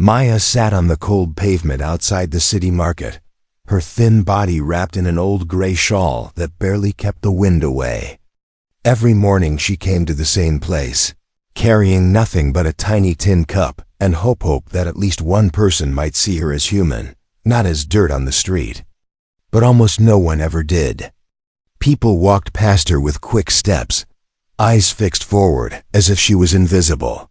Maya sat on the cold pavement outside the city market, her thin body wrapped in an old gray shawl that barely kept the wind away. Every morning she came to the same place, carrying nothing but a tiny tin cup and hope that at least one person might see her as human, not as dirt on the street. But almost no one ever did. People walked past her with quick steps, eyes fixed forward as if she was invisible.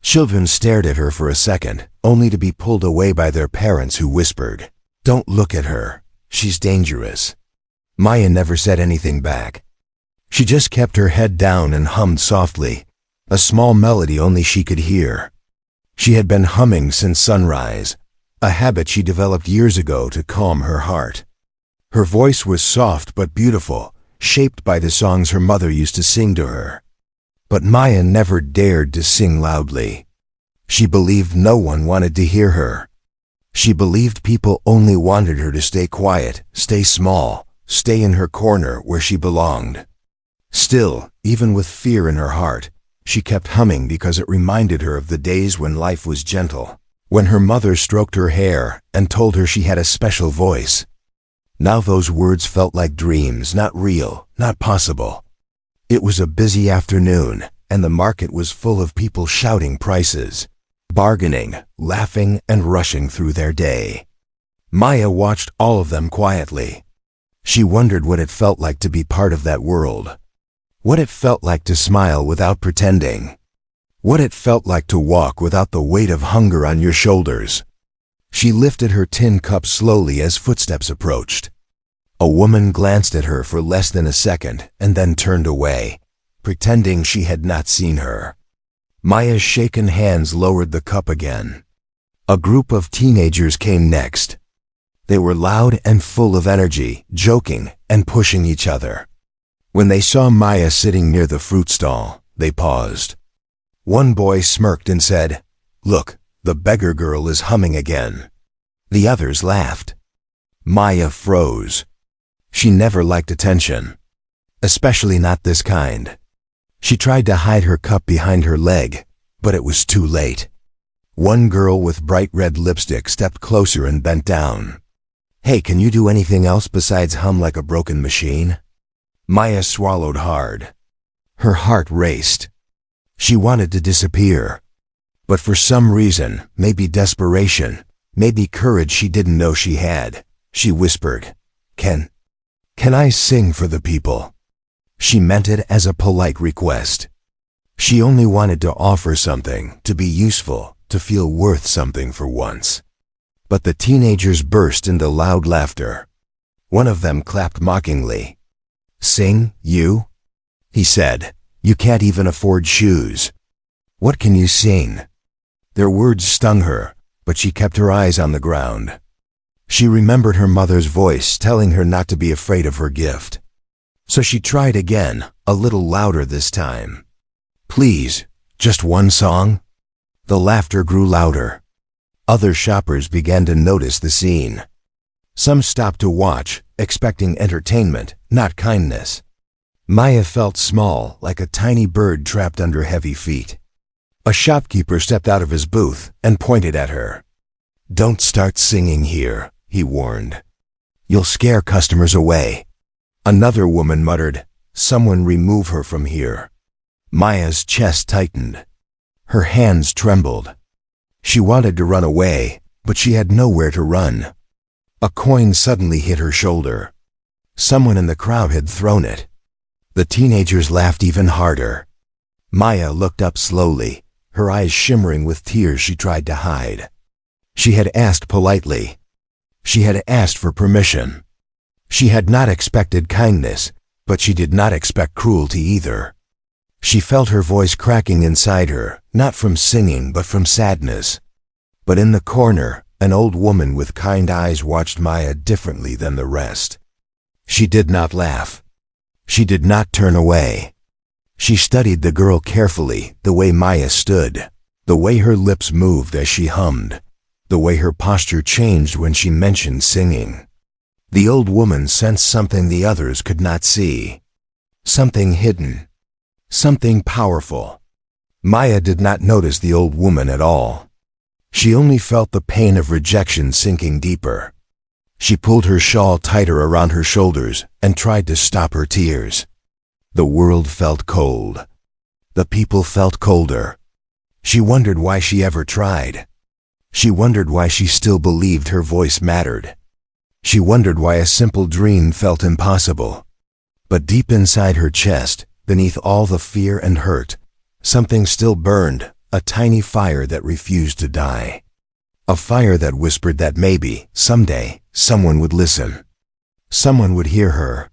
Children stared at her for a second, only to be pulled away by their parents who whispered, "Don't look at her, she's dangerous." Maya never said anything back. She just kept her head down and hummed softly, a small melody only she could hear. She had been humming since sunrise, a habit she developed years ago to calm her heart. Her voice was soft but beautiful, shaped by the songs her mother used to sing to her. But Maya never dared to sing loudly. She believed no one wanted to hear her. She believed people only wanted her to stay quiet, stay small, stay in her corner where she belonged. Still, even with fear in her heart, she kept humming because it reminded her of the days when life was gentle, when her mother stroked her hair and told her she had a special voice. Now those words felt like dreams, not real, not possible. It was a busy afternoon, and the market was full of people shouting prices, bargaining, laughing, and rushing through their day. Maya watched all of them quietly. She wondered what it felt like to be part of that world. What it felt like to smile without pretending. What it felt like to walk without the weight of hunger on your shoulders. She lifted her tin cup slowly as footsteps approached. A woman glanced at her for less than a second and then turned away, pretending she had not seen her. Maya's shaken hands lowered the cup again. A group of teenagers came next. They were loud and full of energy, joking and pushing each other. When they saw Maya sitting near the fruit stall, they paused. One boy smirked and said, "Look, the beggar girl is humming again." The others laughed. Maya froze. She never liked attention, especially not this kind. She tried to hide her cup behind her leg, but it was too late. One girl with bright red lipstick stepped closer and bent down. "Hey, can you do anything else besides hum like a broken machine?" Maya swallowed hard. Her heart raced. She wanted to disappear. But for some reason, maybe desperation, maybe courage she didn't know she had, she whispered, Can I sing for the people?" She meant it as a polite request. She only wanted to offer something, to be useful, to feel worth something for once. But the teenagers burst into loud laughter. One of them clapped mockingly. "Sing, you?" he said. "You can't even afford shoes. What can you sing?" Their words stung her, but she kept her eyes on the ground. She remembered her mother's voice telling her not to be afraid of her gift. So she tried again, a little louder this time. "Please, just one song?" The laughter grew louder. Other shoppers began to notice the scene. Some stopped to watch, expecting entertainment, not kindness. Maya felt small, like a tiny bird trapped under heavy feet. A shopkeeper stepped out of his booth and pointed at her. "Don't start singing here," he warned. "You'll scare customers away." Another woman muttered, "Someone remove her from here." Maya's chest tightened. Her hands trembled. She wanted to run away, but she had nowhere to run. A coin suddenly hit her shoulder. Someone in the crowd had thrown it. The teenagers laughed even harder. Maya looked up slowly, her eyes shimmering with tears she tried to hide. She had asked politely. She had asked for permission. She had not expected kindness, but she did not expect cruelty either. She felt her voice cracking inside her, not from singing but from sadness. But in the corner, an old woman with kind eyes watched Maya differently than the rest. She did not laugh. She did not turn away. She studied the girl carefully, the way Maya stood, the way her lips moved as she hummed, the way her posture changed when she mentioned singing. The old woman sensed something the others could not see. Something hidden. Something powerful. Maya did not notice the old woman at all. She only felt the pain of rejection sinking deeper. She pulled her shawl tighter around her shoulders and tried to stop her tears. The world felt cold. The people felt colder. She wondered why she ever tried. She wondered why she still believed her voice mattered. She wondered why a simple dream felt impossible. But deep inside her chest, beneath all the fear and hurt, something still burned, a tiny fire that refused to die. A fire that whispered that maybe, someday, someone would listen. Someone would hear her.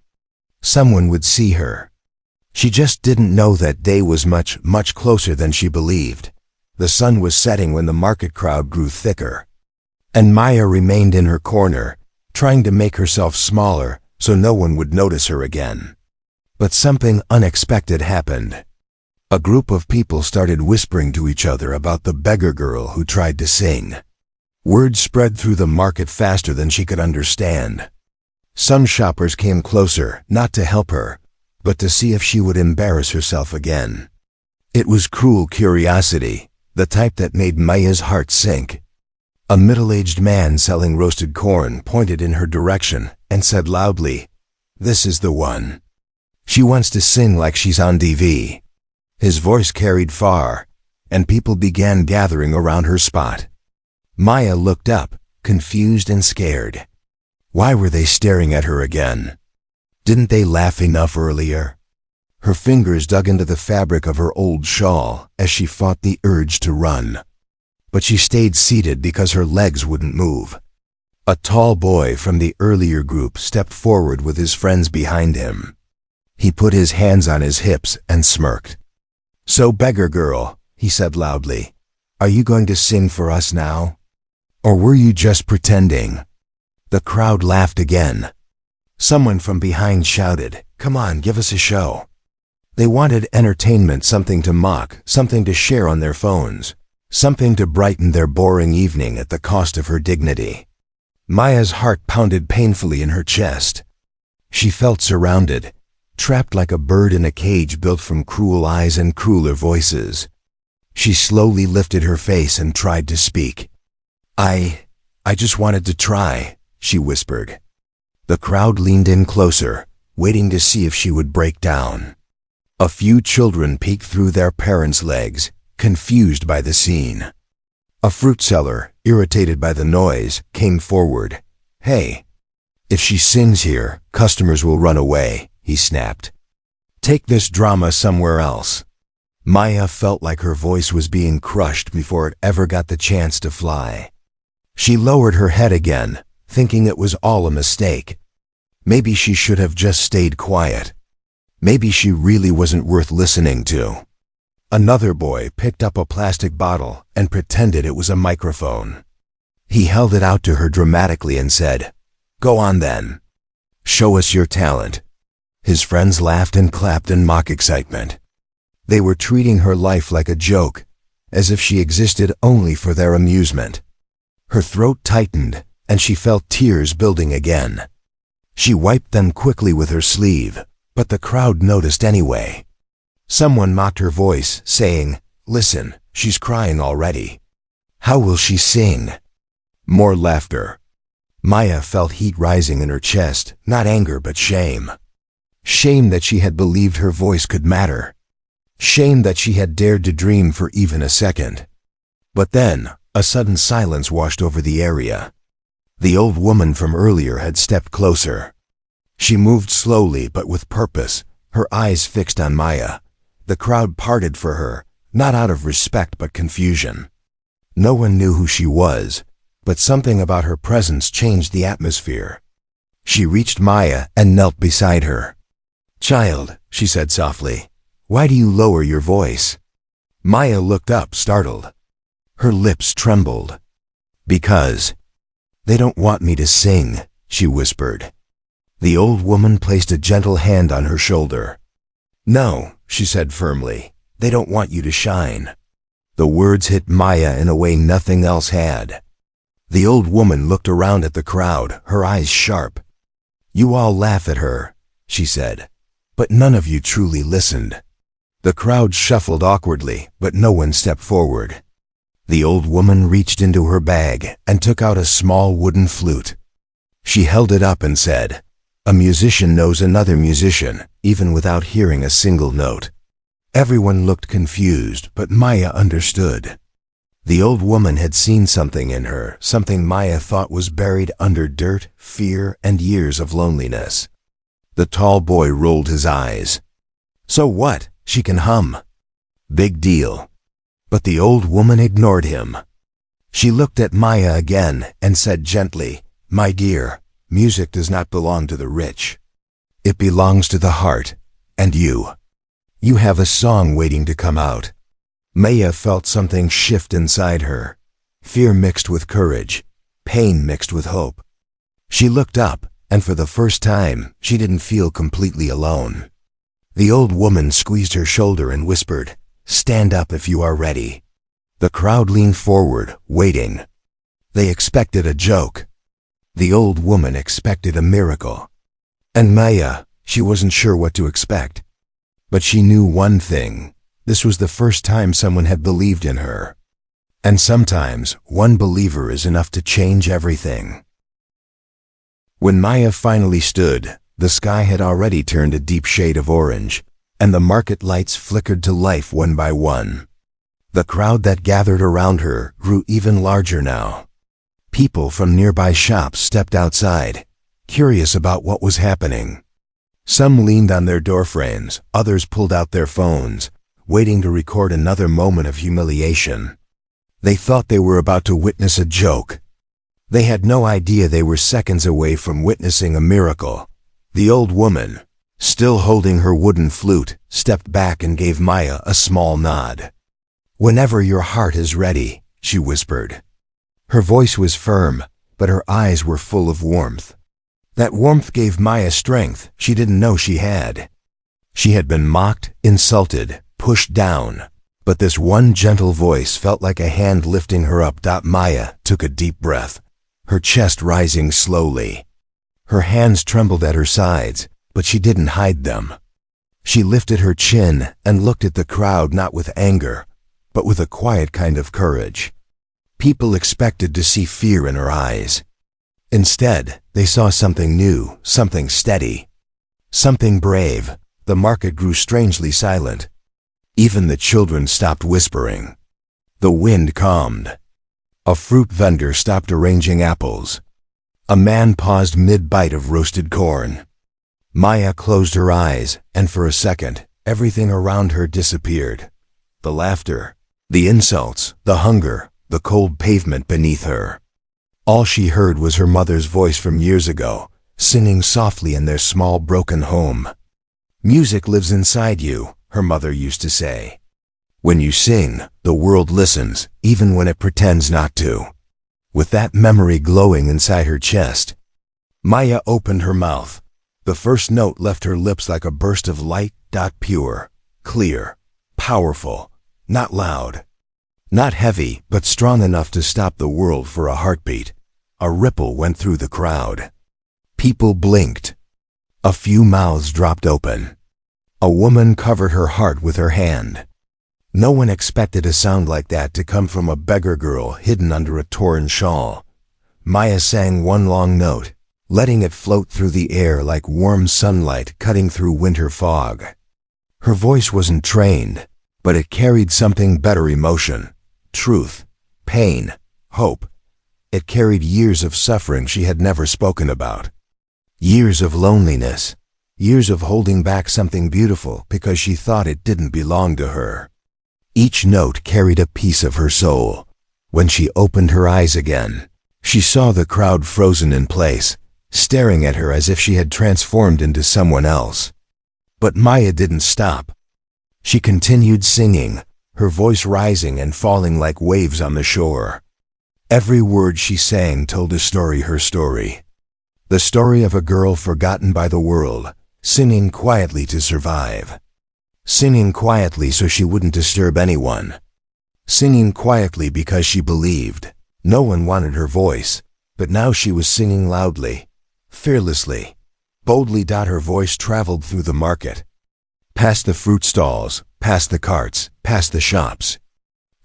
Someone would see her. She just didn't know that day was much, much closer than she believed. The sun was setting when the market crowd grew thicker. And Maya remained in her corner, trying to make herself smaller so no one would notice her again. But something unexpected happened. A group of people started whispering to each other about the beggar girl who tried to sing. Word spread through the market faster than she could understand. Some shoppers came closer, not to help her, but to see if she would embarrass herself again. It was cruel curiosity, the type that made Maya's heart sink. A middle-aged man selling roasted corn pointed in her direction and said loudly, "This is the one. She wants to sing like she's on TV." His voice carried far, and people began gathering around her spot. Maya looked up, confused and scared. Why were they staring at her again? Didn't they laugh enough earlier? Her fingers dug into the fabric of her old shawl as she fought the urge to run. But she stayed seated because her legs wouldn't move. A tall boy from the earlier group stepped forward with his friends behind him. He put his hands on his hips and smirked. "So, beggar girl," he said loudly, "are you going to sing for us now? Or were you just pretending?" The crowd laughed again. Someone from behind shouted, "Come on, give us a show." They wanted entertainment, something to mock, something to share on their phones, something to brighten their boring evening at the cost of her dignity. Maya's heart pounded painfully in her chest. She felt surrounded, trapped like a bird in a cage built from cruel eyes and crueler voices. She slowly lifted her face and tried to speak. I just wanted to try," she whispered. The crowd leaned in closer, waiting to see if she would break down. A few children peeked through their parents' legs, confused by the scene. A fruit seller, irritated by the noise, came forward. "Hey, if she sings here, customers will run away," he snapped. "Take this drama somewhere else." Maya felt like her voice was being crushed before it ever got the chance to fly. She lowered her head again, thinking it was all a mistake. Maybe she should have just stayed quiet. Maybe she really wasn't worth listening to. Another boy picked up a plastic bottle and pretended it was a microphone. He held it out to her dramatically and said, "Go on then. Show us your talent." His friends laughed and clapped in mock excitement. They were treating her life like a joke, as if she existed only for their amusement. Her throat tightened, and she felt tears building again. She wiped them quickly with her sleeve, but the crowd noticed anyway. Someone mocked her voice, saying, "Listen, she's crying already. How will she sing?" More laughter. Maya felt heat rising in her chest, not anger but shame. Shame that she had believed her voice could matter. Shame that she had dared to dream for even a second. But then, a sudden silence washed over the area. The old woman from earlier had stepped closer. She moved slowly but with purpose, her eyes fixed on Maya. The crowd parted for her, not out of respect but confusion. No one knew who she was, but something about her presence changed the atmosphere. She reached Maya and knelt beside her. "Child," she said softly, "why do you lower your voice?" Maya looked up, startled. Her lips trembled. "Because they don't want me to sing," she whispered. The old woman placed a gentle hand on her shoulder. "No," she said firmly, "they don't want you to shine." The words hit Maya in a way nothing else had. The old woman looked around at the crowd, her eyes sharp. "You all laugh at her," she said, "but none of you truly listened." The crowd shuffled awkwardly, but no one stepped forward. The old woman reached into her bag and took out a small wooden flute. She held it up and said, "A musician knows another musician, even without hearing a single note." Everyone looked confused, but Maya understood. The old woman had seen something in her, something Maya thought was buried under dirt, fear, and years of loneliness. The tall boy rolled his eyes. "So what? She can hum. Big deal." But the old woman ignored him. She looked at Maya again and said gently, "My dear, music does not belong to the rich. It belongs to the heart, and you. You have a song waiting to come out." Maya felt something shift inside her. Fear mixed with courage, pain mixed with hope. She looked up, and for the first time, she didn't feel completely alone. The old woman squeezed her shoulder and whispered, "Stand up if you are ready." The crowd leaned forward, waiting. They expected a joke. The old woman expected a miracle. And Maya, she wasn't sure what to expect. But she knew one thing. This was the first time someone had believed in her. And sometimes, one believer is enough to change everything. When Maya finally stood, the sky had already turned a deep shade of orange, and the market lights flickered to life one by one. The crowd that gathered around her grew even larger now. People from nearby shops stepped outside, curious about what was happening. Some leaned on their doorframes, others pulled out their phones, waiting to record another moment of humiliation. They thought they were about to witness a joke. They had no idea they were seconds away from witnessing a miracle. The old woman, still holding her wooden flute, stepped back and gave Maya a small nod. "Whenever your heart is ready," she whispered. Her voice was firm, but her eyes were full of warmth. That warmth gave Maya strength she didn't know she had. She had been mocked, insulted, pushed down, but this one gentle voice felt like a hand lifting her up. Maya took a deep breath, her chest rising slowly. Her hands trembled at her sides, but she didn't hide them. She lifted her chin and looked at the crowd not with anger, but with a quiet kind of courage. People expected to see fear in her eyes. Instead, they saw something new, something steady, something brave. The market grew strangely silent. Even the children stopped whispering. The wind calmed. A fruit vendor stopped arranging apples. A man paused mid-bite of roasted corn. Maya closed her eyes, and for a second, everything around her disappeared. The laughter, the insults, the hunger, the cold pavement beneath her. All she heard was her mother's voice from years ago, singing softly in their small broken home. "Music lives inside you," her mother used to say. "When you sing, the world listens, even when it pretends not to." With that memory glowing inside her chest, Maya opened her mouth. The first note left her lips like a burst of light. Pure, clear, powerful, not loud. Not heavy, but strong enough to stop the world for a heartbeat. A ripple went through the crowd. People blinked. A few mouths dropped open. A woman covered her heart with her hand. No one expected a sound like that to come from a beggar girl hidden under a torn shawl. Maya sang one long note, letting it float through the air like warm sunlight cutting through winter fog. Her voice wasn't trained, but it carried something better: emotion, truth, pain, hope. It carried years of suffering she had never spoken about. Years of loneliness. Years of holding back something beautiful because she thought it didn't belong to her. Each note carried a piece of her soul. When she opened her eyes again, she saw the crowd frozen in place, staring at her as if she had transformed into someone else. But Maya didn't stop. She continued singing, her voice rising and falling like waves on the shore. Every word she sang told a story, her story. The story of a girl forgotten by the world, singing quietly to survive. Singing quietly so she wouldn't disturb anyone. Singing quietly because she believed. No one wanted her voice, but now she was singing loudly, fearlessly, boldly. Her voice traveled through the market, past the fruit stalls, past the carts, past the shops.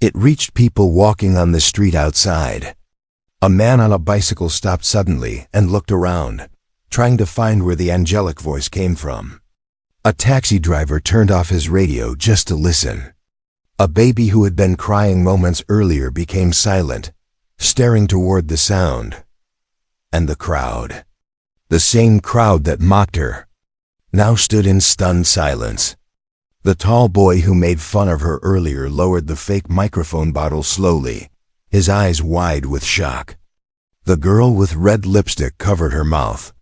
It reached people walking on the street outside. A man on a bicycle stopped suddenly and looked around, trying to find where the angelic voice came from. A taxi driver turned off his radio just to listen. A baby who had been crying moments earlier became silent, staring toward the sound. And the crowd, the same crowd that mocked her, now stood in stunned silence. The tall boy who made fun of her earlier lowered the fake microphone bottle slowly, his eyes wide with shock. The girl with red lipstick covered her mouth.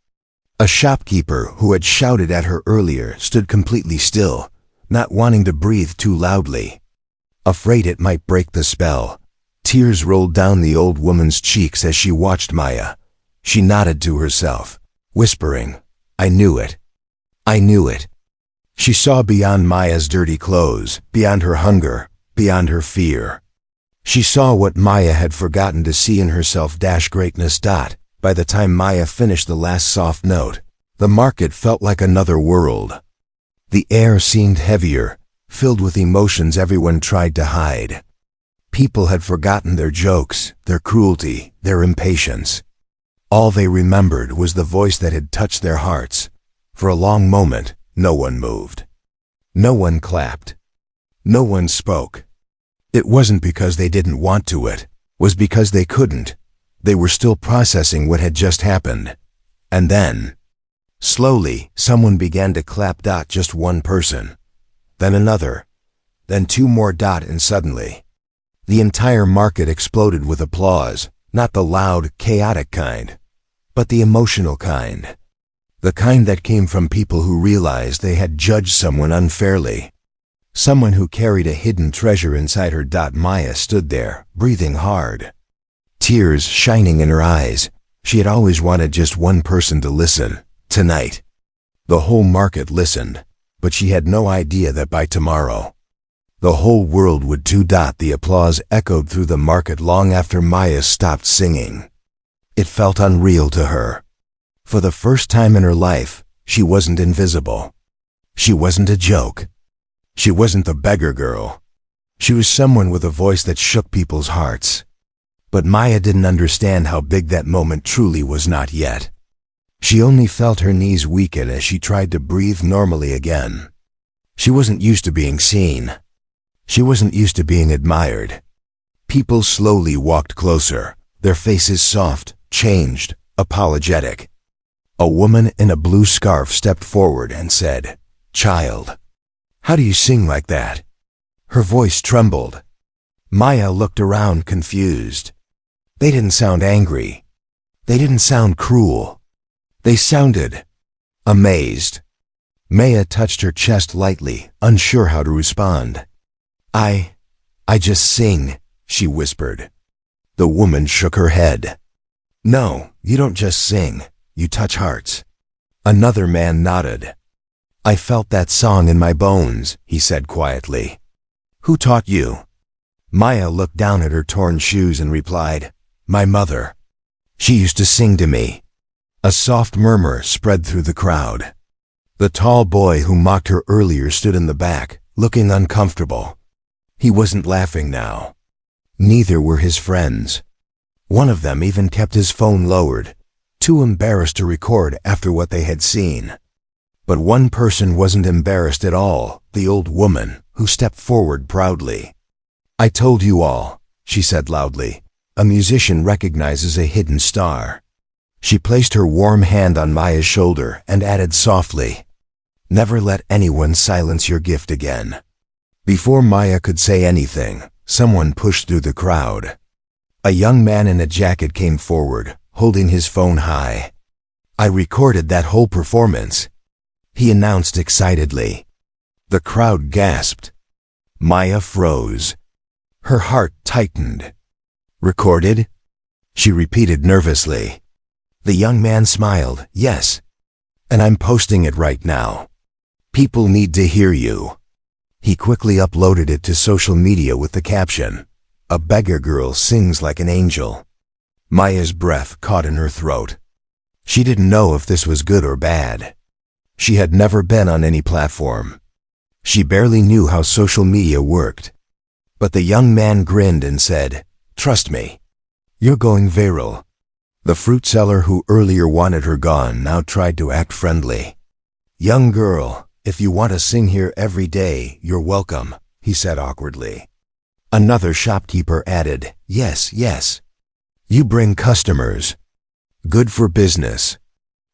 A shopkeeper who had shouted at her earlier stood completely still, not wanting to breathe too loudly. Afraid it might break the spell, tears rolled down the old woman's cheeks as she watched Maya. She nodded to herself, whispering, "I knew it. I knew it." She saw beyond Maya's dirty clothes, beyond her hunger, beyond her fear. She saw what Maya had forgotten to see in herself. Greatness. By the time Maya finished the last soft note, the market felt like another world. The air seemed heavier, filled with emotions everyone tried to hide. People had forgotten their jokes, their cruelty, their impatience. All they remembered was the voice that had touched their hearts. For a long moment, no one moved. No one clapped. No one spoke. It wasn't because they didn't want to, it was because they couldn't. They were still processing what had just happened. And then, slowly, someone began to clap. Just one person. Then another. Then two more. And suddenly, the entire market exploded with applause, not the loud, chaotic kind, but the emotional kind. The kind that came from people who realized they had judged someone unfairly. Someone who carried a hidden treasure inside her. Maya stood there, breathing hard, tears shining in her eyes. She had always wanted just one person to listen. Tonight, the whole market listened, but she had no idea that by tomorrow, the whole world would too. The applause echoed through the market long after Maya stopped singing. It felt unreal to her. For the first time in her life, she wasn't invisible. She wasn't a joke. She wasn't the beggar girl. She was someone with a voice that shook people's hearts. But Maya didn't understand how big that moment truly was. Not yet. She only felt her knees weaken as she tried to breathe normally again. She wasn't used to being seen. She wasn't used to being admired. People slowly walked closer, their faces soft, changed, apologetic. A woman in a blue scarf stepped forward and said, "Child, how do you sing like that?" Her voice trembled. Maya looked around confused. They didn't sound angry. They didn't sound cruel. They sounded amazed. Maya touched her chest lightly, unsure how to respond. I just sing," she whispered. The woman shook her head. "No, you don't just sing. You touch hearts." Another man nodded. "I felt that song in my bones," he said quietly. "Who taught you?" Maya looked down at her torn shoes and replied, "My mother. She used to sing to me." A soft murmur spread through the crowd. The tall boy who mocked her earlier stood in the back, looking uncomfortable. He wasn't laughing now. Neither were his friends. One of them even kept his phone lowered, too embarrassed to record after what they had seen. But one person wasn't embarrassed at all, the old woman, who stepped forward proudly. "I told you all," she said loudly. "A musician recognizes a hidden star." She placed her warm hand on Maya's shoulder and added softly, "Never let anyone silence your gift again." Before Maya could say anything, someone pushed through the crowd. A young man in a jacket came forward, holding his phone high. "I recorded that whole performance," he announced excitedly. The crowd gasped. Maya froze. Her heart tightened. "Recorded?" she repeated nervously. The young man smiled. "Yes. And I'm posting it right now. People need to hear you." He quickly uploaded it to social media with the caption, "A beggar girl sings like an angel." Maya's breath caught in her throat. She didn't know if this was good or bad. She had never been on any platform. She barely knew how social media worked. But the young man grinned and said, "Trust me, you're going viral." The fruit seller who earlier wanted her gone now tried to act friendly. "Young girl, if you want to sing here every day, you're welcome," he said awkwardly. Another shopkeeper added, "Yes, yes. You bring customers. Good for business."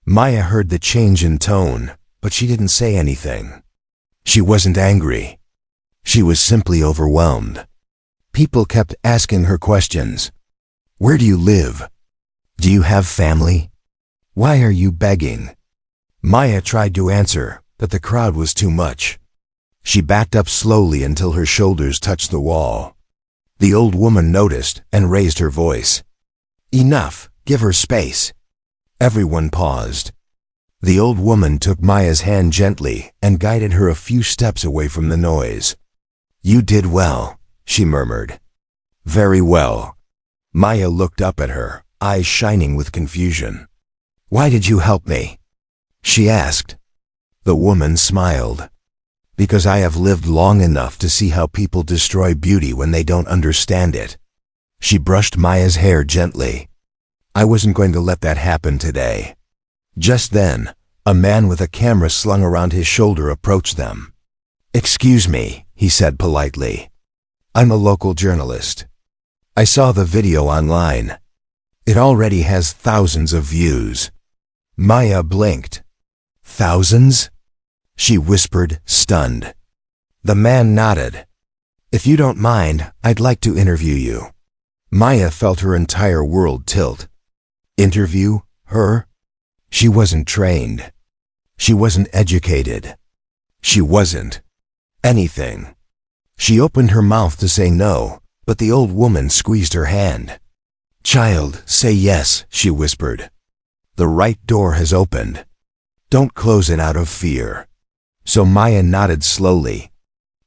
Maya heard the change in tone, but she didn't say anything. She wasn't angry. She was simply overwhelmed. People kept asking her questions. "Where do you live? Do you have family? Why are you begging?" Maya tried to answer, but the crowd was too much. She backed up slowly until her shoulders touched the wall. The old woman noticed and raised her voice. "Enough, give her space." Everyone paused. The old woman took Maya's hand gently and guided her a few steps away from the noise. "You did well," she murmured. "Very well." Maya looked up at her, eyes shining with confusion. "Why did you help me?" she asked. The woman smiled. "Because I have lived long enough to see how people destroy beauty when they don't understand it." She brushed Maya's hair gently. "I wasn't going to let that happen today." Just then, a man with a camera slung around his shoulder approached them. "Excuse me," he said politely. "I'm a local journalist. I saw the video online. It already has thousands of views." Maya blinked. "Thousands?" she whispered, stunned. The man nodded. "If you don't mind, I'd like to interview you." Maya felt her entire world tilt. Interview her? She wasn't trained. She wasn't educated. She wasn't anything. She opened her mouth to say no, but the old woman squeezed her hand. "Child, say yes," she whispered. "The right door has opened. Don't close it out of fear." So Maya nodded slowly.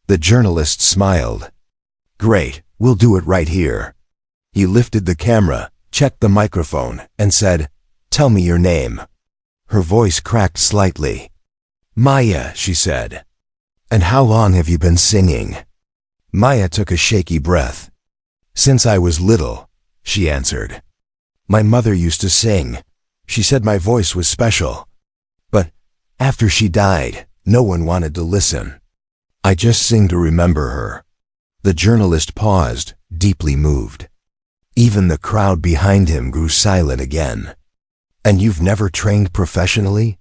The journalist smiled. "Great, we'll do it right here." He lifted the camera, checked the microphone, and said, "Tell me your name." Her voice cracked slightly. "Maya," she said. "And how long have you been singing?" Maya took a shaky breath. "Since I was little," she answered. "My mother used to sing. She said my voice was special. But after she died, no one wanted to listen. I just sing to remember her." The journalist paused, deeply moved. Even the crowd behind him grew silent again. "And you've never trained professionally?"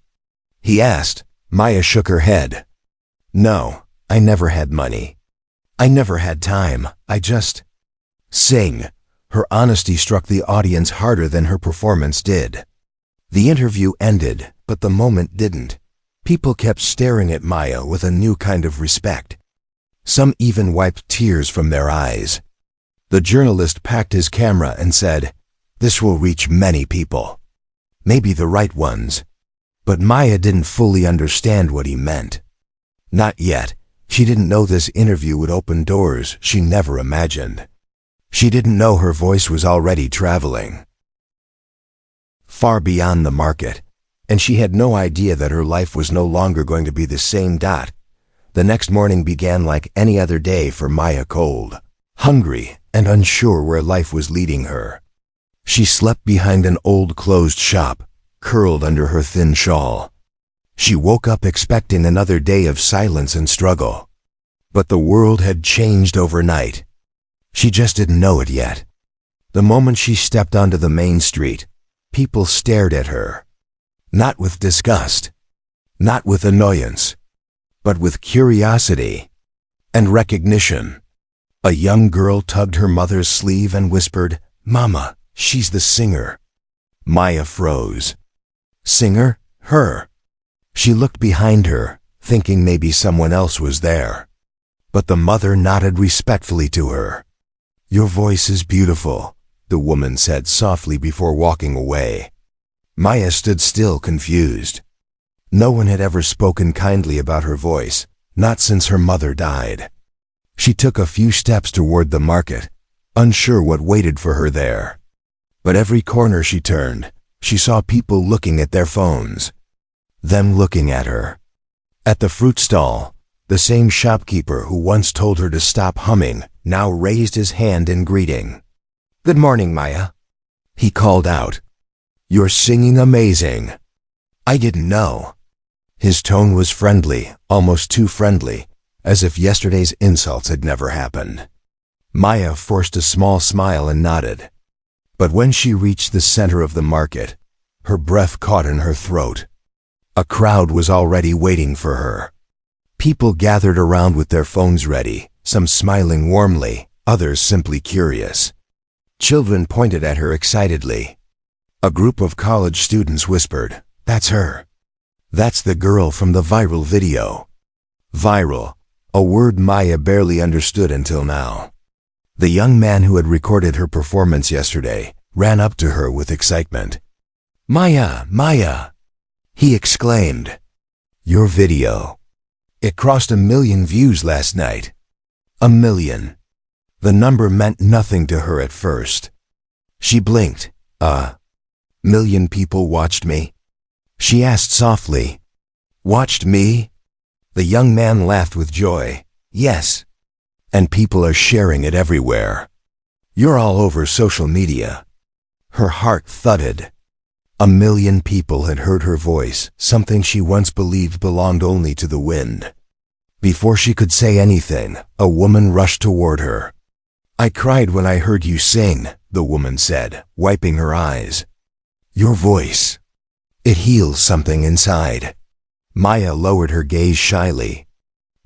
he asked. Maya shook her head. "No, I never had money. I never had time. I just sing." Her honesty struck the audience harder than her performance did. The interview ended, but the moment didn't. People kept staring at Maya with a new kind of respect. Some even wiped tears from their eyes. The journalist packed his camera and said, "This will reach many people. Maybe the right ones." But Maya didn't fully understand what he meant. Not yet. She didn't know this interview would open doors she never imagined. She didn't know her voice was already traveling far beyond the market, and she had no idea that her life was no longer going to be the same. The next morning began like any other day for Maya, cold, hungry, and unsure where life was leading her. She slept behind an old closed shop, curled under her thin shawl. She woke up expecting another day of silence and struggle. But the world had changed overnight. She just didn't know it yet. The moment she stepped onto the main street, people stared at her. Not with disgust, not with annoyance, but with curiosity and recognition. A young girl tugged her mother's sleeve and whispered, "Mama, she's the singer." Maya froze. Singer? Her? She looked behind her, thinking maybe someone else was there. But the mother nodded respectfully to her. "Your voice is beautiful," the woman said softly before walking away. Maya stood still, confused. No one had ever spoken kindly about her voice, not since her mother died. She took a few steps toward the market, unsure what waited for her there. But every corner she turned, she saw people looking at their phones. Them looking at her. At the fruit stall, the same shopkeeper who once told her to stop humming now raised his hand in greeting. "Good morning, Maya," he called out. "You're singing amazing." "I didn't know." His tone was friendly, almost too friendly, as if yesterday's insults had never happened. Maya forced a small smile and nodded. But when she reached the center of the market, her breath caught in her throat. A crowd was already waiting for her. People gathered around with their phones ready, some smiling warmly, others simply curious. Children pointed at her excitedly. A group of college students whispered, "That's her. That's the girl from the viral video." Viral, a word Maya barely understood until now. The young man who had recorded her performance yesterday ran up to her with excitement. "Maya, Maya!" he exclaimed. "Your video. It crossed 1 million views last night." 1 million. The number meant nothing to her at first. She blinked. Million people watched me?" she asked softly. "Watched me?" The young man laughed with joy. "Yes. And people are sharing it everywhere. You're all over social media." Her heart thudded. 1 million people had heard her voice, something she once believed belonged only to the wind. Before she could say anything, a woman rushed toward her. "I cried when I heard you sing," the woman said, wiping her eyes. "Your voice. It heals something inside." Maya lowered her gaze shyly.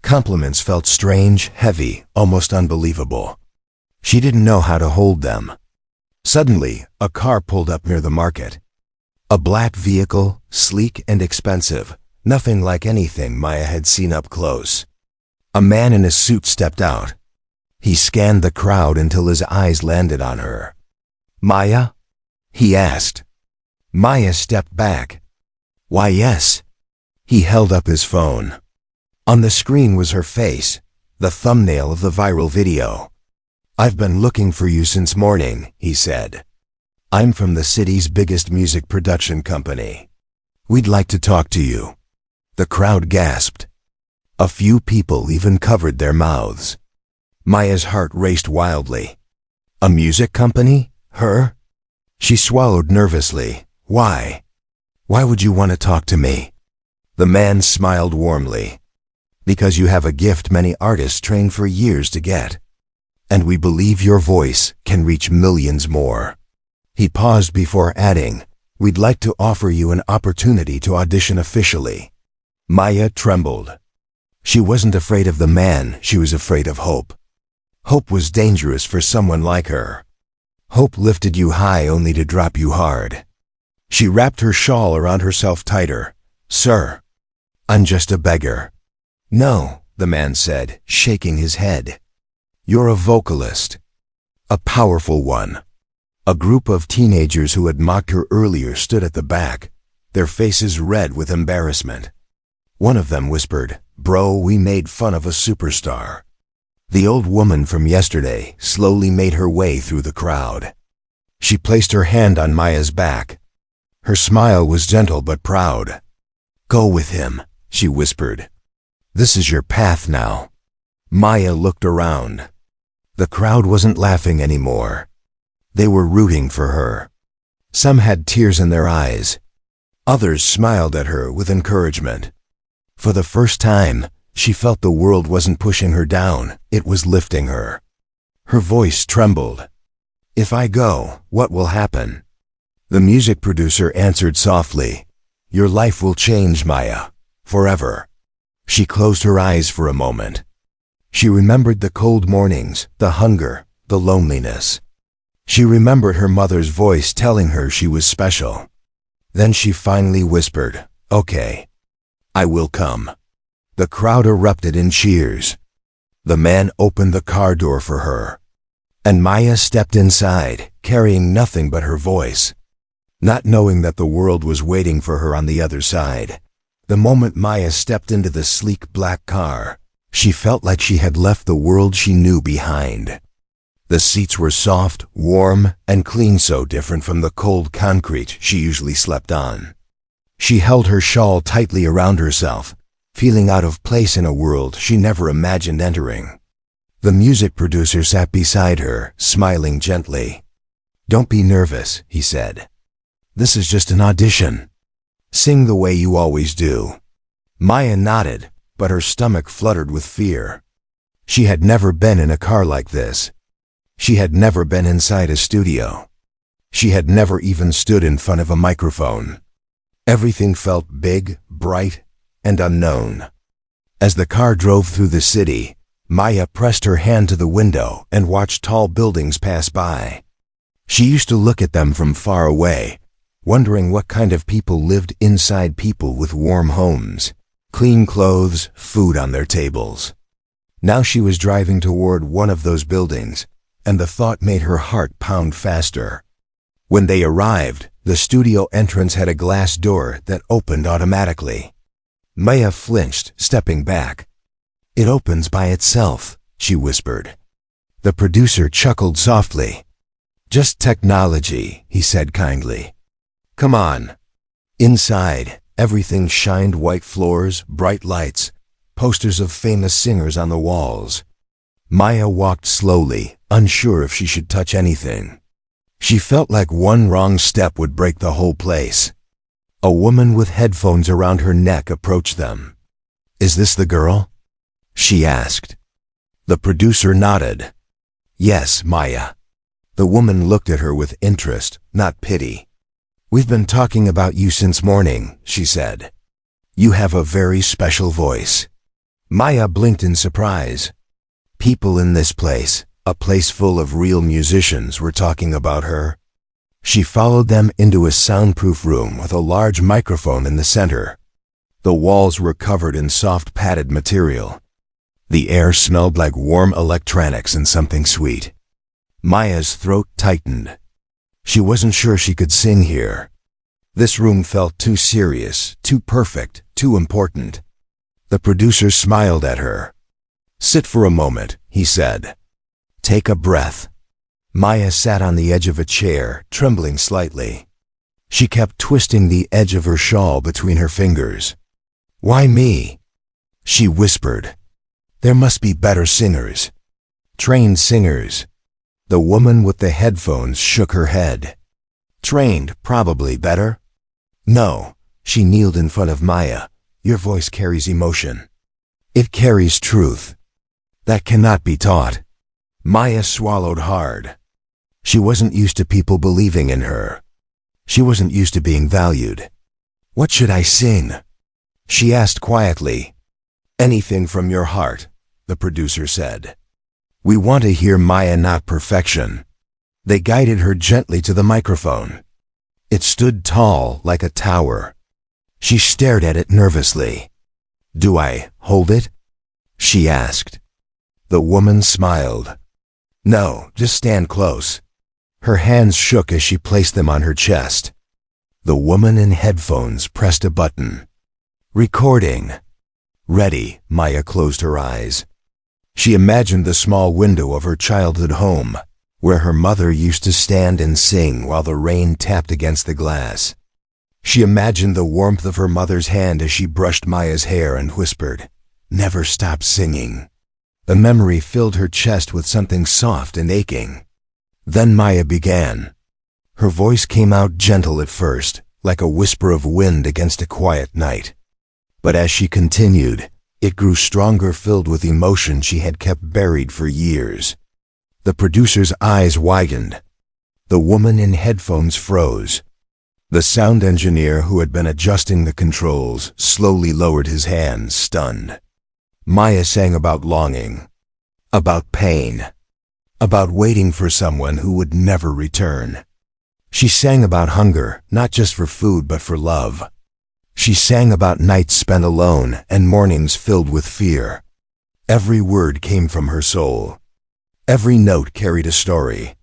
Compliments felt strange, heavy, almost unbelievable. She didn't know how to hold them. Suddenly, a car pulled up near the market. A black vehicle, sleek and expensive, nothing like anything Maya had seen up close. A man in a suit stepped out. He scanned the crowd until his eyes landed on her. "Maya?" he asked. Maya stepped back. "Why, yes." He held up his phone. On the screen was her face, the thumbnail of the viral video. "I've been looking for you since morning," he said. "I'm from the city's biggest music production company. We'd like to talk to you." The crowd gasped. A few people even covered their mouths. Maya's heart raced wildly. A music company? Her? She swallowed nervously. "Why? Why would you want to talk to me?" The man smiled warmly. "Because you have a gift many artists train for years to get. And we believe your voice can reach millions more." He paused before adding, "We'd like to offer you an opportunity to audition officially." Maya trembled. She wasn't afraid of the man, she was afraid of hope. Hope was dangerous for someone like her. Hope lifted you high only to drop you hard. She wrapped her shawl around herself tighter. "Sir, I'm just a beggar." "No," the man said, shaking his head. "You're a vocalist. A powerful one." A group of teenagers who had mocked her earlier stood at the back, their faces red with embarrassment. One of them whispered, "Bro, we made fun of a superstar." The old woman from yesterday slowly made her way through the crowd. She placed her hand on Maya's back. Her smile was gentle but proud. "Go with him," she whispered. "This is your path now." Maya looked around. The crowd wasn't laughing anymore. They were rooting for her. Some had tears in their eyes. Others smiled at her with encouragement. For the first time, she felt the world wasn't pushing her down, it was lifting her. Her voice trembled. "If I go, what will happen?" The music producer answered softly, "Your life will change, Maya, forever." She closed her eyes for a moment. She remembered the cold mornings, the hunger, the loneliness. She remembered her mother's voice telling her she was special. Then she finally whispered, "Okay, I will come." The crowd erupted in cheers. The man opened the car door for her. And Maya stepped inside, carrying nothing but her voice. Not knowing that the world was waiting for her on the other side. The moment Maya stepped into the sleek black car, she felt like she had left the world she knew behind. The seats were soft, warm, and clean, so different from the cold concrete she usually slept on. She held her shawl tightly around herself, feeling out of place in a world she never imagined entering. The music producer sat beside her, smiling gently. "Don't be nervous," he said. "This is just an audition. Sing the way you always do." Maya nodded, but her stomach fluttered with fear. She had never been in a car like this. She had never been inside a studio. She had never even stood in front of a microphone. Everything felt big, bright, and unknown. As the car drove through the city, Maya pressed her hand to the window and watched tall buildings pass by. She used to look at them from far away, wondering what kind of people lived inside people with warm homes, clean clothes, food on their tables. Now she was driving toward one of those buildings, and the thought made her heart pound faster. When they arrived, the studio entrance had a glass door that opened automatically. Maya flinched, stepping back. "It opens by itself," she whispered. The producer chuckled softly. "Just technology," he said kindly. "Come on." Inside, everything shined: white floors, bright lights, posters of famous singers on the walls. Maya walked slowly, unsure if she should touch anything. She felt like one wrong step would break the whole place. A woman with headphones around her neck approached them. "Is this the girl?" she asked. The producer nodded. "Yes, Maya." The woman looked at her with interest, not pity. "We've been talking about you since morning," she said. "You have a very special voice." Maya blinked in surprise. People in this place, a place full of real musicians, were talking about her. She followed them into a soundproof room with a large microphone in the center. The walls were covered in soft padded material. The air smelled like warm electronics and something sweet. Maya's throat tightened. She wasn't sure she could sing here. This room felt too serious, too perfect, too important. The producer smiled at her. "Sit for a moment," he said. "Take a breath." Maya sat on the edge of a chair, trembling slightly. She kept twisting the edge of her shawl between her fingers. "Why me?" she whispered. "There must be better singers. Trained singers." The woman with the headphones shook her head. "Trained, probably better." "No." She kneeled in front of Maya. "Your voice carries emotion. It carries truth. That cannot be taught." Maya swallowed hard. She wasn't used to people believing in her. She wasn't used to being valued. "What should I sing?" she asked quietly. "Anything from your heart," the producer said. "We want to hear Maya, not perfection." They guided her gently to the microphone. It stood tall, like a tower. She stared at it nervously. "Do I hold it?" she asked. The woman smiled. "No, just stand close." Her hands shook as she placed them on her chest. The woman in headphones pressed a button. "Recording." "Ready." Maya closed her eyes. She imagined the small window of her childhood home, where her mother used to stand and sing while the rain tapped against the glass. She imagined the warmth of her mother's hand as she brushed Maya's hair and whispered, "Never stop singing." The memory filled her chest with something soft and aching. Then Maya began. Her voice came out gentle at first, like a whisper of wind against a quiet night. But as she continued, it grew stronger, filled with emotion she had kept buried for years. The producer's eyes widened. The woman in headphones froze. The sound engineer, who had been adjusting the controls, slowly lowered his hands, stunned. Maya sang about longing, about pain, about waiting for someone who would never return. She sang about hunger, not just for food but for love. She sang about nights spent alone and mornings filled with fear. Every word came from her soul. Every note carried a story.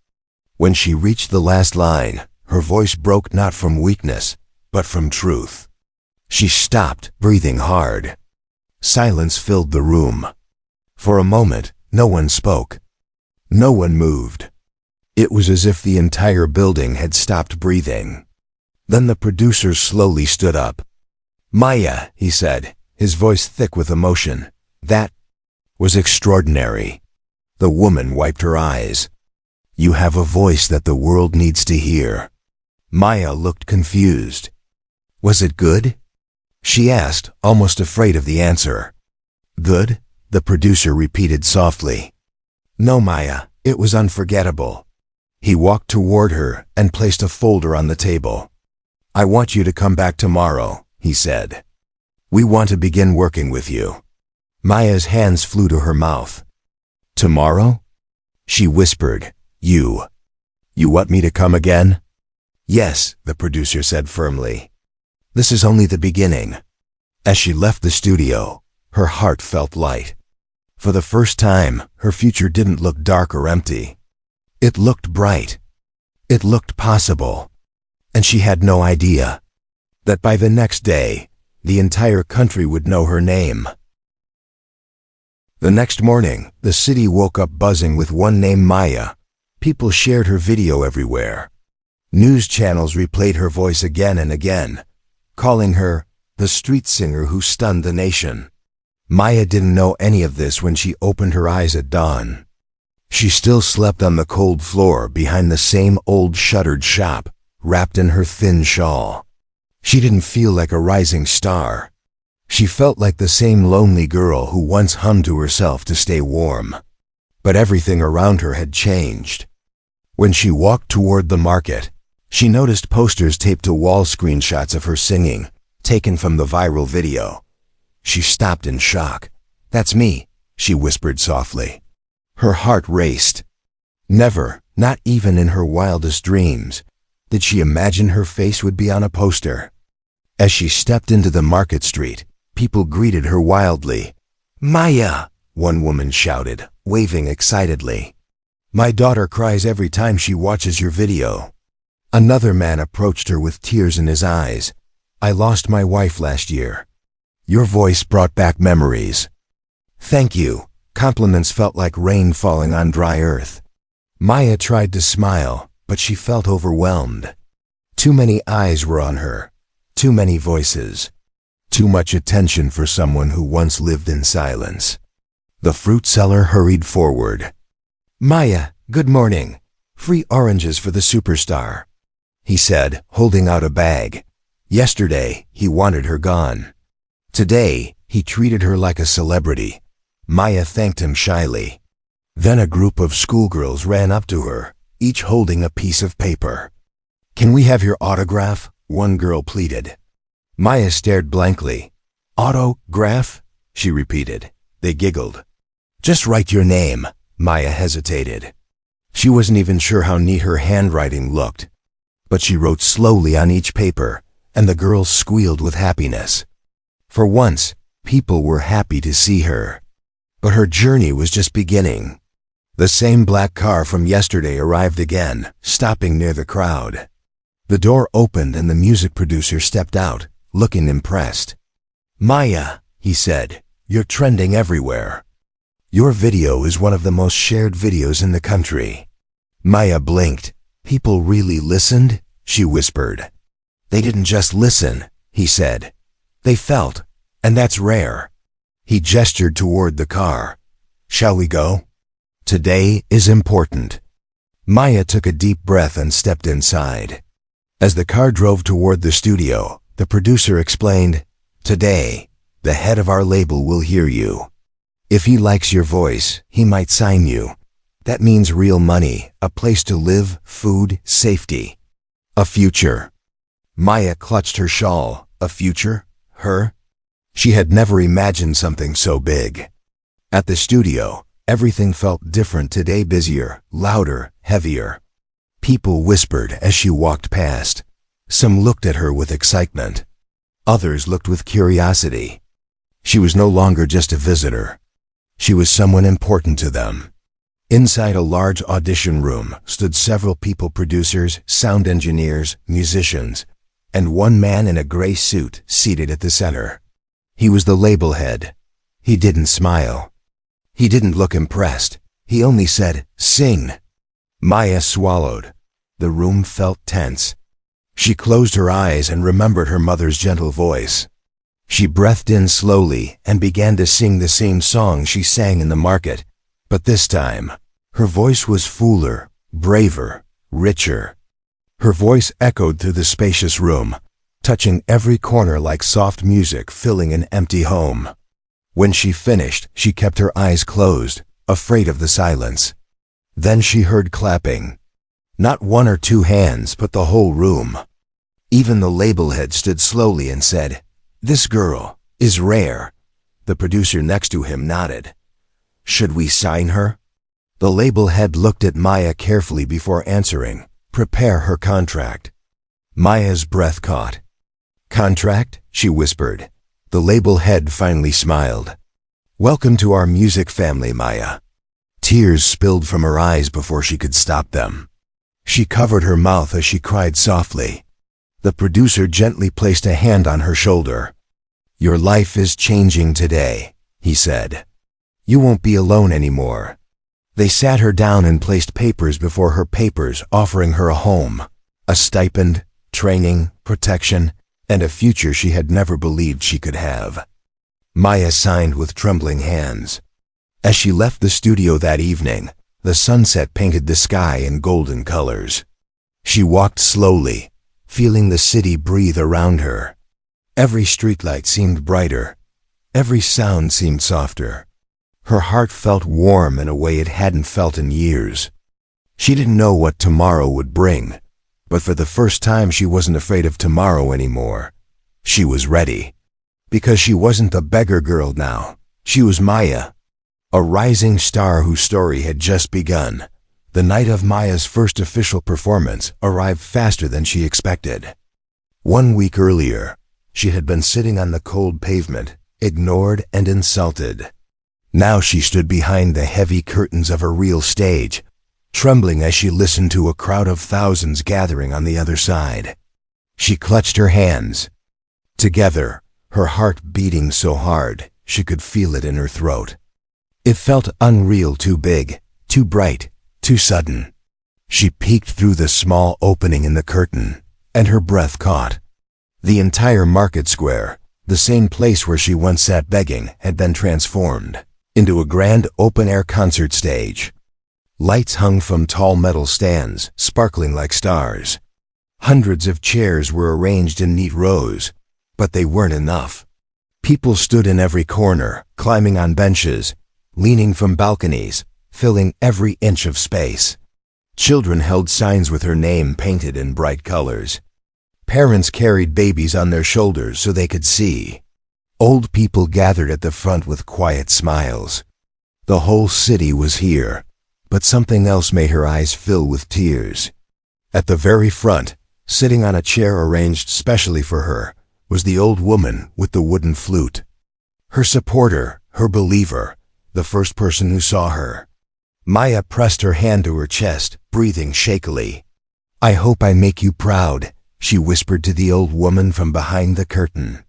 When she reached the last line, her voice broke not from weakness, but from truth. She stopped, breathing hard. Silence filled the room. For a moment, no one spoke. No one moved. It was as if the entire building had stopped breathing. Then the producer slowly stood up. "Maya," he said, his voice thick with emotion, "that was extraordinary. The woman wiped her eyes. You have a voice that the world needs to hear. Maya looked confused. Was it good? She asked, almost afraid of the answer. Good? The producer repeated softly. No, Maya, it was unforgettable. He walked toward her and placed a folder on the table. I want you to come back tomorrow, he said. We want to begin working with you. Maya's hands flew to her mouth. Tomorrow? She whispered. You want me to come again? Yes, the producer said firmly. This is only the beginning. As she left the studio, her heart felt light. For the first time, her future didn't look dark or empty. It looked bright. It looked possible. And she had no idea that by the next day, the entire country would know her name. The next morning, the city woke up buzzing with one name, Maya. People shared her video everywhere. News channels replayed her voice again and again, calling her the street singer who stunned the nation. Maya didn't know any of this when she opened her eyes at dawn. She still slept on the cold floor behind the same old shuttered shop, wrapped in her thin shawl. She didn't feel like a rising star. She felt like the same lonely girl who once hummed to herself to stay warm. But everything around her had changed. When she walked toward the market, she noticed posters taped to wall, screenshots of her singing, taken from the viral video. She stopped in shock. That's me, she whispered softly. Her heart raced. Never, not even in her wildest dreams, did she imagine her face would be on a poster. As she stepped into the market street, people greeted her wildly. Maya, one woman shouted, waving excitedly. My daughter cries every time she watches your video. Another man approached her with tears in his eyes. I lost my wife last year. Your voice brought back memories. Thank you. Compliments felt like rain falling on dry earth. Maya tried to smile, but she felt overwhelmed. Too many eyes were on her. Too many voices. Too much attention for someone who once lived in silence. The fruit seller hurried forward. Maya, good morning. Free oranges for the superstar, he said, holding out a bag. Yesterday, he wanted her gone. Today, he treated her like a celebrity. Maya thanked him shyly. Then a group of schoolgirls ran up to her, each holding a piece of paper. Can we have your autograph? One girl pleaded. Maya stared blankly. Autograph? She repeated. They giggled. Just write your name. Maya hesitated. She wasn't even sure how neat her handwriting looked. But she wrote slowly on each paper, and the girls squealed with happiness. For once, people were happy to see her. But her journey was just beginning. The same black car from yesterday arrived again, stopping near the crowd. The door opened and the music producer stepped out, looking impressed. Maya, he said, you're trending everywhere. Your video is one of the most shared videos in the country. Maya blinked. People really listened? She whispered. They didn't just listen, he said. They felt, and that's rare. He gestured toward the car. Shall we go? Today is important. Maya took a deep breath and stepped inside. As the car drove toward the studio, the producer explained, Today, the head of our label will hear you. If he likes your voice, he might sign you. That means real money, a place to live, food, safety. A future. Maya clutched her shawl. A future? Her? She had never imagined something so big. At the studio, everything felt different today, busier, louder, heavier. People whispered as she walked past. Some looked at her with excitement. Others looked with curiosity. She was no longer just a visitor. She was someone important to them. Inside a large audition room stood several people, producers, sound engineers, musicians, and one man in a gray suit seated at the center. He was the label head. He didn't smile. He didn't look impressed. He only said, "Sing." Maya swallowed. The room felt tense. She closed her eyes and remembered her mother's gentle voice. She breathed in slowly and began to sing the same song she sang in the market. But this time, her voice was fuller, braver, richer. Her voice echoed through the spacious room, touching every corner like soft music filling an empty home. When she finished, she kept her eyes closed, afraid of the silence. Then she heard clapping. Not one or two hands, but the whole room. Even the label head stood slowly and said, "This girl is rare." The producer next to him nodded. "Should we sign her?" The label head looked at Maya carefully before answering. "Prepare her contract." Maya's breath caught. "Contract?" she whispered. The label head finally smiled. "Welcome to our music family, Maya." Tears spilled from her eyes before she could stop them. She covered her mouth as she cried softly. The producer gently placed a hand on her shoulder. "Your life is changing today," he said. "You won't be alone anymore." They sat her down and placed papers before her, papers offering her a home, a stipend, training, protection, and a future she had never believed she could have. Maya signed with trembling hands. As she left the studio that evening, the sunset painted the sky in golden colors. She walked slowly, feeling the city breathe around her. Every streetlight seemed brighter. Every sound seemed softer. Her heart felt warm in a way it hadn't felt in years. She didn't know what tomorrow would bring, but for the first time she wasn't afraid of tomorrow anymore. She was ready. Because she wasn't the beggar girl now. She was Maya, a rising star whose story had just begun. The night of Maya's first official performance arrived faster than she expected. 1 week earlier, she had been sitting on the cold pavement, ignored and insulted. Now she stood behind the heavy curtains of her real stage, trembling as she listened to a crowd of thousands gathering on the other side. She clutched her hands. Together, her heart beating so hard she could feel it in her throat. It felt unreal, too big, too bright, too sudden. She peeked through the small opening in the curtain, and her breath caught. The entire market square, the same place where she once sat begging, had been transformed into a grand open-air concert stage. Lights hung from tall metal stands, sparkling like stars. Hundreds of chairs were arranged in neat rows, but they weren't enough. People stood in every corner, climbing on benches, leaning from balconies, filling every inch of space. Children held signs with her name painted in bright colors. Parents carried babies on their shoulders so they could see. Old people gathered at the front with quiet smiles. The whole city was here, but something else made her eyes fill with tears. At the very front, sitting on a chair arranged specially for her, was the old woman with the wooden flute. Her supporter, her believer, the first person who saw her. Maya pressed her hand to her chest, breathing shakily. "I hope I make you proud," she whispered to the old woman from behind the curtain.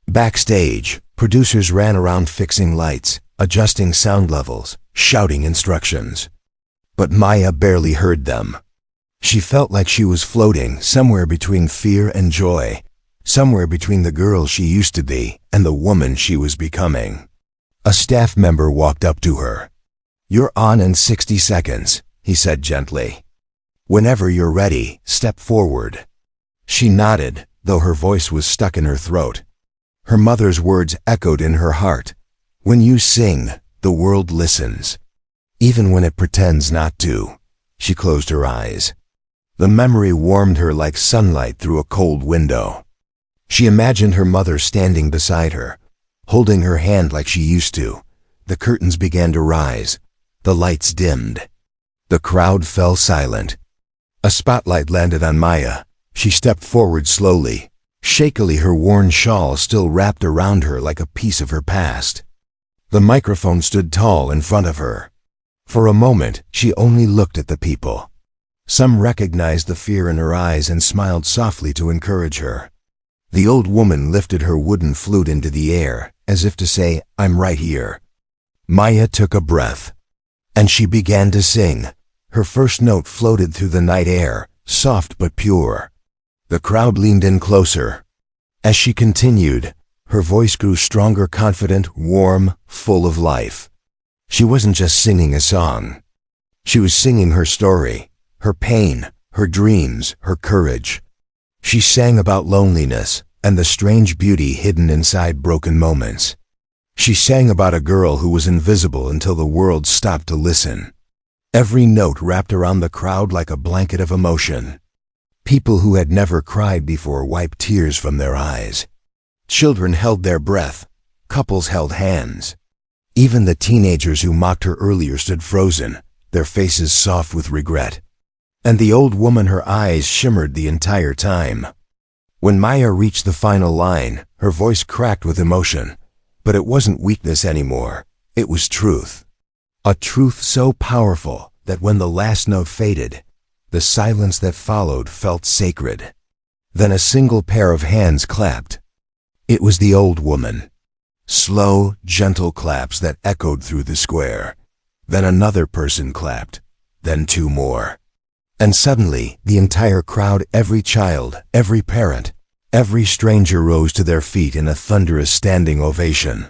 Backstage, producers ran around fixing lights, adjusting sound levels, shouting instructions. But Maya barely heard them. She felt like she was floating somewhere between fear and joy, somewhere between the girl she used to be and the woman she was becoming. A staff member walked up to her. "You're on in 60 seconds, he said gently. "Whenever you're ready, step forward." She nodded, though her voice was stuck in her throat. Her mother's words echoed in her heart. "When you sing, the world listens, even when it pretends not to." She closed her eyes. The memory warmed her like sunlight through a cold window. She imagined her mother standing beside her, holding her hand like she used to. The curtains began to rise. The lights dimmed. The crowd fell silent. A spotlight landed on Maya. She stepped forward slowly. Shakily, her worn shawl still wrapped around her like a piece of her past. The microphone stood tall in front of her. For a moment, she only looked at the people. Some recognized the fear in her eyes and smiled softly to encourage her. The old woman lifted her wooden flute into the air, as if to say, "I'm right here." Maya took a breath, and she began to sing. Her first note floated through the night air, soft but pure. The crowd leaned in closer. As she continued, her voice grew stronger, confident, warm, full of life. She wasn't just singing a song. She was singing her story, her pain, her dreams, her courage. She sang about loneliness and the strange beauty hidden inside broken moments. She sang about a girl who was invisible until the world stopped to listen. Every note wrapped around the crowd like a blanket of emotion. People who had never cried before wiped tears from their eyes. Children held their breath. Couples held hands. Even the teenagers who mocked her earlier stood frozen, their faces soft with regret. And the old woman, her eyes shimmered the entire time. When Maya reached the final line, her voice cracked with emotion. But it wasn't weakness anymore. It was truth. A truth so powerful that when the last note faded, the silence that followed felt sacred. Then a single pair of hands clapped. It was the old woman. Slow, gentle claps that echoed through the square. Then another person clapped. Then two more. And suddenly, the entire crowd, every child, every parent, every stranger rose to their feet in a thunderous standing ovation.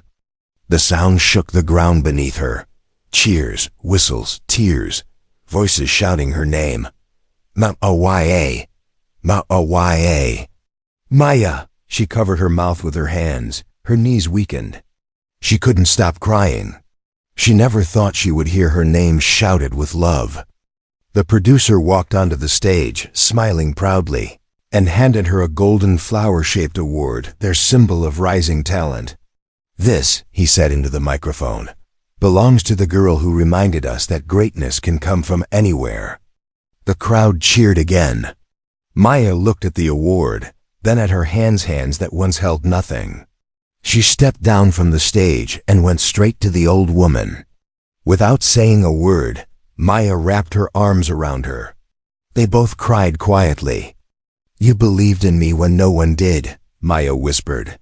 The sound shook the ground beneath her. Cheers, whistles, tears, voices shouting her name. Ma-a-y-a, Ma-a-y-a. Maya! She covered her mouth with her hands. Her knees weakened. She couldn't stop crying. She never thought she would hear her name shouted with love. The producer walked onto the stage, smiling proudly, and handed her a golden flower-shaped award, their symbol of rising talent. "This," he said into the microphone, "belongs to the girl who reminded us that greatness can come from anywhere." The crowd cheered again. Maya looked at the award, then at her hands that once held nothing. She stepped down from the stage and went straight to the old woman. Without saying a word, Maya wrapped her arms around her. They both cried quietly. "You believed in me when no one did," Maya whispered.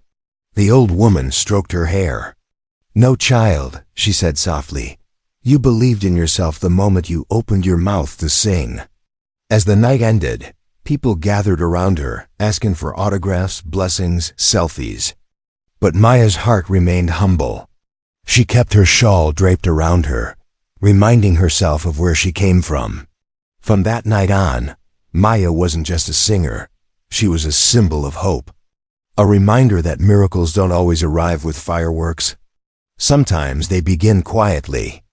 The old woman stroked her hair. "No, child," she said softly. "You believed in yourself the moment you opened your mouth to sing." As the night ended, people gathered around her, asking for autographs, blessings, selfies. But Maya's heart remained humble. She kept her shawl draped around her, reminding herself of where she came from. From that night on, Maya wasn't just a singer. She was a symbol of hope. A reminder that miracles don't always arrive with fireworks. Sometimes they begin quietly,